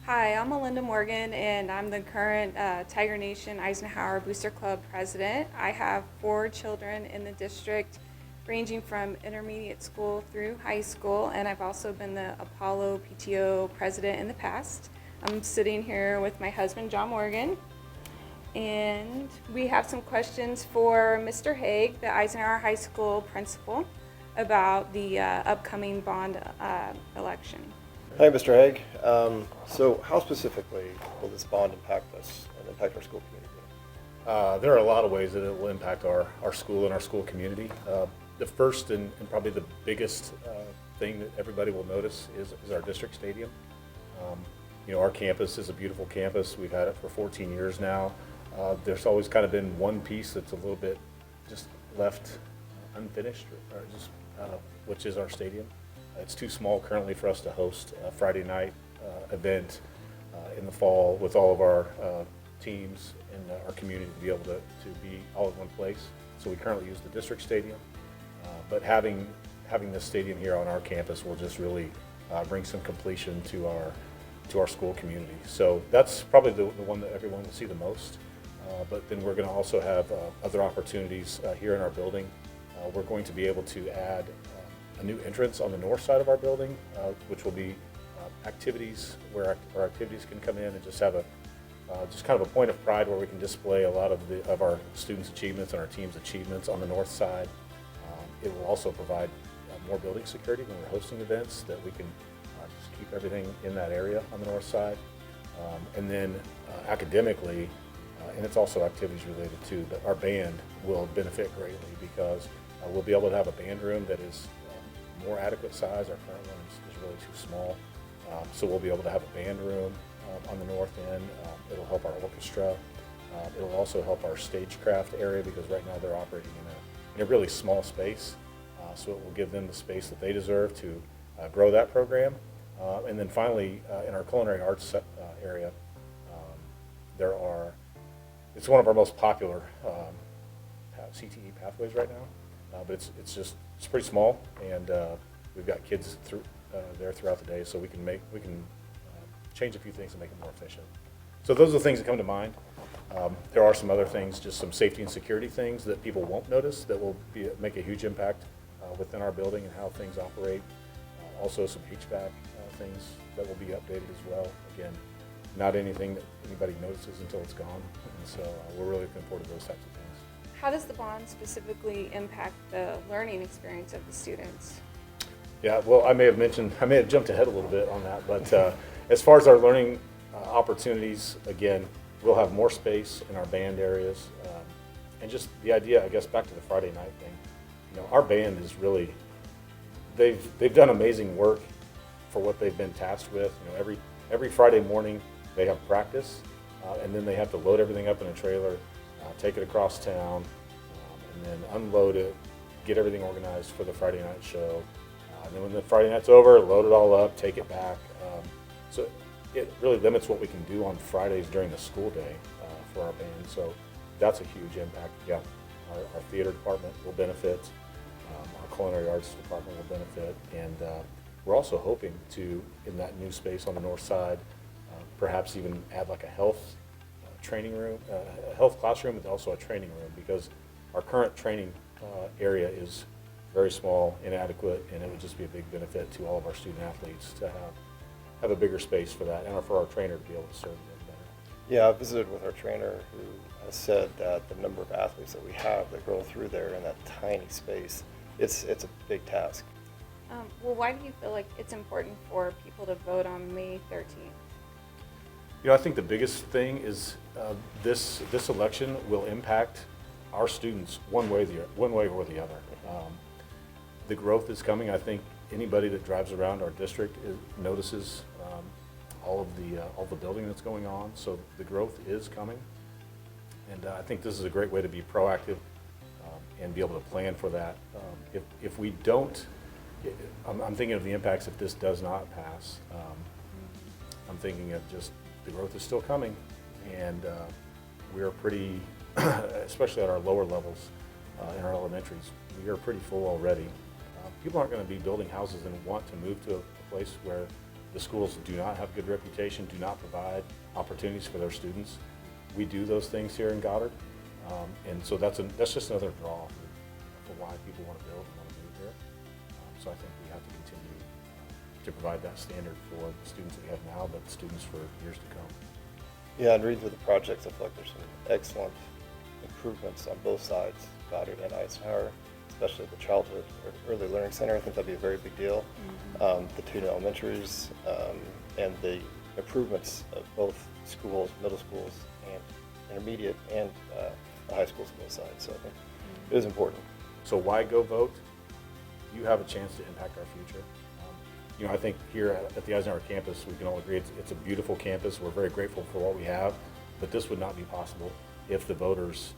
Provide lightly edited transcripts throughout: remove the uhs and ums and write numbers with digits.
Hi, I'm Melinda Morgan, and I'm the current Tiger Nation Eisenhower Booster Club president. I have 4 children in the district, ranging from intermediate school through high school, and I've also been the Apollo PTO president in the past. I'm sitting here with my husband, Jon Morgan, and we have some questions for Mr. Haig, the Eisenhower High School principal, about the upcoming bond election. Hi, Mr. Haig. So how specifically will this bond impact us and impact our school community? There are a lot of ways that it will impact our school and our school community. The first and probably the biggest thing that everybody will notice is our district stadium. Our campus is a beautiful campus. We've had it for 14 years now. There's always kind of been one piece that's a little bit just left unfinished, which is our stadium. It's too small currently for us to host a Friday night event in the fall with all of our teams and our community to be able to be all in one place. So we currently use the district stadium, but having this stadium here on our campus will just really bring some completion to our school community. So that's probably the one that everyone will see the most. But then we're going to also have other opportunities here in our building. We're going to be able to add a new entrance on the north side of our building, which will be activities where our activities can come in and just have just kind of a point of pride where we can display a lot of our students' achievements and our team's achievements on the north side. It will also provide more building security when we're hosting events, that we can just keep everything in that area on the north side. And then academically, and it's also activities related too, but our band will benefit greatly because we'll be able to have a band room that is more adequate size. Our current one is really too small. So we'll be able to have a band room on the north end. It'll help our orchestra. It'll also help our stagecraft area because right now they're operating in a really small space. So it will give them the space that they deserve to grow that program. And then finally, in our culinary arts area, it's one of our most popular CTE pathways right now, but it's pretty small, and we've got kids there throughout the day, so we can change a few things and make it more efficient. So those are the things that come to mind. There are some other things, just some safety and security things that people won't notice that will make a huge impact within our building and how things operate. Also some HVAC things that will be updated as well. Again, not anything that anybody notices until it's gone, and so we're really looking forward to those types of things. How does the bond specifically impact the learning experience of the students? Yeah, well, I may have jumped ahead a little bit on that, but as far as our learning opportunities, again, we'll have more space in our band areas, and just the idea, I guess, back to the Friday night thing. Our band is really, they've done amazing work for what they've been tasked with. Every Friday morning they have practice, and then they have to load everything up in a trailer, take it across town, and then unload it, get everything organized for the Friday night show. And then when the Friday night's over, load it all up, take it back. So it really limits what we can do on Fridays during the school day for our band. So that's a huge impact. Yeah, our theater department will benefit. Our culinary arts department will benefit. And we're also hoping to, in that new space on the north side, perhaps even add like a health training room, a health classroom, and also a training room, because our current training area is very small, inadequate, and it would just be a big benefit to all of our student athletes to have a bigger space for that, and for our trainer to be able to serve them better. Yeah, I visited with our trainer who has said that the number of athletes that we have that go through there in that tiny space, it's a big task. Well, why do you feel like it's important for people to vote on May 13th? I think the biggest thing is this election will impact our students one way or the other. The growth is coming. I think anybody that drives around our district notices all of the building that's going on. So the growth is coming, and I think this is a great way to be proactive and be able to plan for that. If we don't, I'm thinking of the impacts if this does not pass. I'm thinking of just the growth is still coming, and we are pretty, especially at our lower levels in our elementaries, we are pretty full already. People aren't going to be building houses and want to move to a place where the schools do not have good reputation, do not provide opportunities for their students. We do those things here in Goddard, and so that's just another draw for why people want to build and want to move here. So I think we have to continue to provide that standard for the students that we have now, but students for years to come. Yeah, and reading through the projects, I feel like there's some excellent improvements on both sides, Goddard and Eisenhower, especially the childhood or early learning center. I think that'd be a very big deal. The two new elementaries and the improvements of both schools, middle schools, and intermediate, and the high schools on both sides. So I think it is important. So why go vote? You have a chance to impact our future. You know, I think here at the Eisenhower campus, we can all agree it's a beautiful campus. We're very grateful for what we have, but this would not be possible if the voters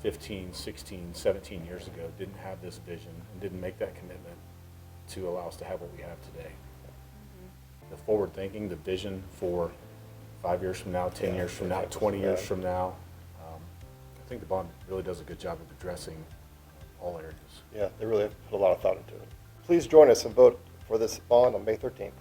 15, 16, 17 years ago didn't have this vision and didn't make that commitment to allow us to have what we have today. The forward thinking, the vision for 5 years from now, 10 years from now, 20 years from now, I think the bond really does a good job of addressing all areas. Yeah, they really have put a lot of thought into it. Please join us and vote for this bond on May 13th.